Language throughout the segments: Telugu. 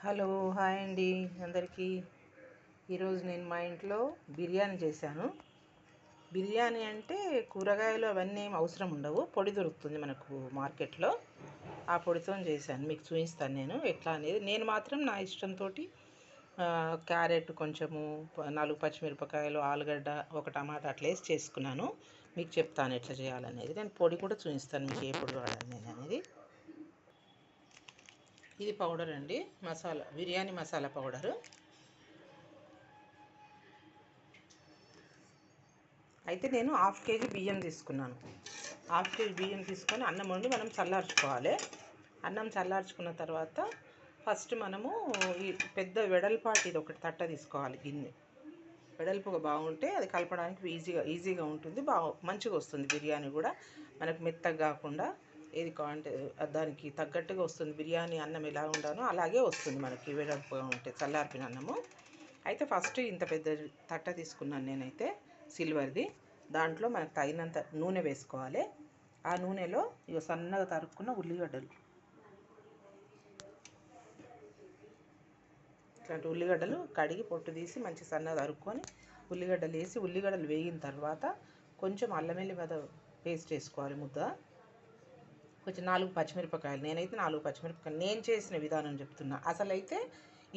హలో, హాయ్ అండి అందరికీ. ఈరోజు నేను మా ఇంట్లో బిర్యానీ చేశాను. బిర్యానీ అంటే కూరగాయలు అవన్నీ ఏం అవసరం ఉండవు, పొడి దొరుకుతుంది మనకు మార్కెట్లో. ఆ పొడితో చేశాను, మీకు చూపిస్తాను నేను ఎట్లా అనేది. నేను మాత్రం నా ఇష్టంతో క్యారెట్ కొంచెము, 4 పచ్చిమిరపకాయలు, ఆలుగడ్డ, ఒక టమాటా అట్లా వేసి చేసుకున్నాను. మీకు చెప్తాను ఎట్లా చేయాలనేది. నేను పొడి కూడా చూపిస్తాను మీకు, ఏ పొడి వాడాలి నేను అనేది. ఇది పౌడర్ అండి, మసాలా, బిర్యానీ మసాలా పౌడరు. అయితే నేను హాఫ్ కేజీ బియ్యం తీసుకున్నాను. హాఫ్ కేజీ బియ్యం తీసుకొని అన్నం వండి మనం చల్లార్చుకోవాలి. అన్నం చల్లార్చుకున్న తర్వాత ఫస్ట్ మనము ఈ పెద్ద వెడల్పాటి ఇది ఒకటి తట్ట తీసుకోవాలి, గిన్నె. వెడల్పుగా బాగుంటే అది కలపడానికి ఈజీగా ఉంటుంది, మంచిగా వస్తుంది బిర్యానీ కూడా. మనకు మెత్తగా కాకుండా ఏది కావాలంటే దానికి తగ్గట్టుగా వస్తుంది. బిర్యానీ అన్నం ఎలా ఉండానో అలాగే వస్తుంది మనకి, వెడల్పుగా ఉంటే చల్లార్పిన అన్నము. అయితే ఫస్ట్ ఇంత పెద్ద తట్ట తీసుకున్నాను నేనైతే, సిల్వర్ది. దాంట్లో మనకు తగినంత నూనె వేసుకోవాలి. ఆ నూనెలో ఇక సన్నగా తరుక్కున్న ఉల్లిగడ్డలు, ఇట్లాంటి ఉల్లిగడ్డలు కడిగి పొట్టు తీసి మంచి సన్నగా తరుక్కొని ఉల్లిగడ్డలు వేసి, ఉల్లిగడ్డలు వేగిన తర్వాత కొంచెం అల్లం వెల్లిగడ్డ పేస్ట్ వేసుకోవాలి ముద్ద. కొంచెం 4 పచ్చిమిరపకాయలు, నేనైతే 4 పచ్చిమిరపకాయలు, నేను చేసిన విధానం చెప్తున్నా. అసలు అయితే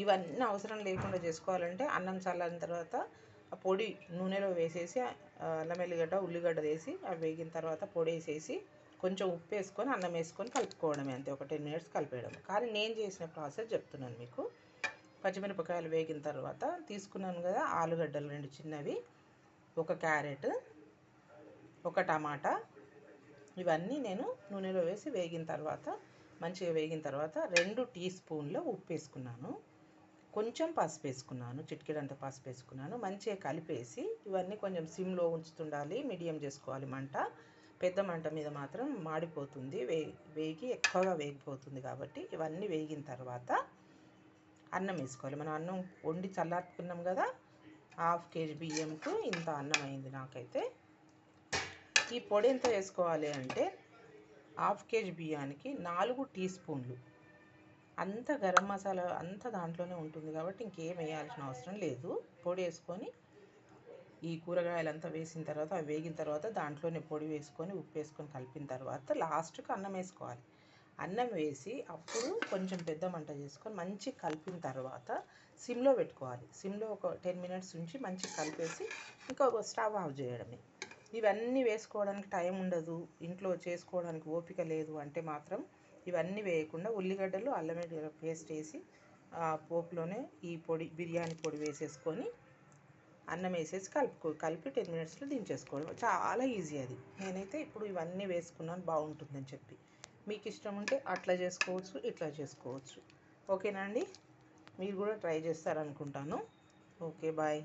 ఇవన్నీ అవసరం లేకుండా చేసుకోవాలంటే అన్నం చల్లారిన తర్వాత ఆ పొడి నూనెలో వేసేసి, అల్లం వెల్లిగడ్డ ఉల్లిగడ్డ వేసి అవి వేగిన తర్వాత పొడి వేసేసి కొంచెం ఉప్పు వేసుకొని అన్నం వేసుకొని కలుపుకోవడమే, అంతే. ఒక 10 మినిట్స్ కలిపేయడం. కానీ నేను చేసిన ప్రాసెస్ చెప్తున్నాను మీకు. పచ్చిమిరపకాయలు వేగిన తర్వాత తీసుకున్నాను కదా ఆలుగడ్డలు 2 చిన్నవి, ఒక క్యారెట్, ఒక టమాటా, ఇవన్నీ నేను నూనెలో వేసి వేగిన తర్వాత, మంచిగా వేగిన తర్వాత 2 టీ స్పూన్ల ఉప్పు వేసుకున్నాను. కొంచెం పసుపు వేసుకున్నాను, చిటికెడంత పసుపు వేసుకున్నాను. మంచిగా కలిపేసి ఇవన్నీ కొంచెం సిమ్లో ఉంచుతుండాలి, మీడియం చేసుకోవాలి మంట. పెద్ద మంట మీద మాత్రం మాడిపోతుంది, వేగి ఎక్కువగా వేగిపోతుంది. కాబట్టి ఇవన్నీ వేగిన తర్వాత అన్నం వేసుకోవాలి. మనం అన్నం వండి చల్లార్చుకున్నాం కదా, హాఫ్ కేజీ బియ్యంకు ఇంత అన్నం అయింది నాకైతే. ఈ పొడి ఎంత వేసుకోవాలి అంటే, హాఫ్ కేజీ బియ్యానికి 4 టీ స్పూన్లు. అంత గరం మసాలా అంతా దాంట్లోనే ఉంటుంది కాబట్టి ఇంకేం వేయాల్సిన అవసరం లేదు. పొడి వేసుకొని ఈ కూరగాయలంతా వేసిన తర్వాత, అవి వేగిన తర్వాత దాంట్లోనే పొడి వేసుకొని ఉప్పు వేసుకొని కలిపిన తర్వాత లాస్ట్కి అన్నం వేసుకోవాలి. అన్నం వేసి అప్పుడు కొంచెం పెద్ద మంట చేసుకొని మంచి కలిపిన తర్వాత సిమ్లో పెట్టుకోవాలి. సిమ్లో ఒక 10 మినిట్స్ ఉంచి మంచిగా కలిపేసి ఇంకా స్టవ్ ఆఫ్ చేయడమే. ఇవన్నీ వేసుకోవడానికి టైం ఉండదు, ఇంట్లో చేసుకోవడానికి ఓపిక లేదు అంటే మాత్రం ఇవన్నీ వేయకుండా ఉల్లిగడ్డలు, అల్లం వెల్లిగడ్డ పేస్ట్ వేసి పోపులోనే ఈ పొడి, బిర్యానీ పొడి వేసేసుకొని అన్నం వేసేసి కలిపి 10 మినిట్స్లో దించేసుకోవడం. చాలా ఈజీ అది. నేనైతే ఇప్పుడు ఇవన్నీ వేసుకున్నాను బాగుంటుందని చెప్పి. మీకు ఇష్టం ఉంటే అట్లా చేసుకోవచ్చు, ఇట్లా చేసుకోవచ్చు. ఓకేనా అండి? మీరు కూడా ట్రై చేస్తారనుకుంటాను. Okay, bye.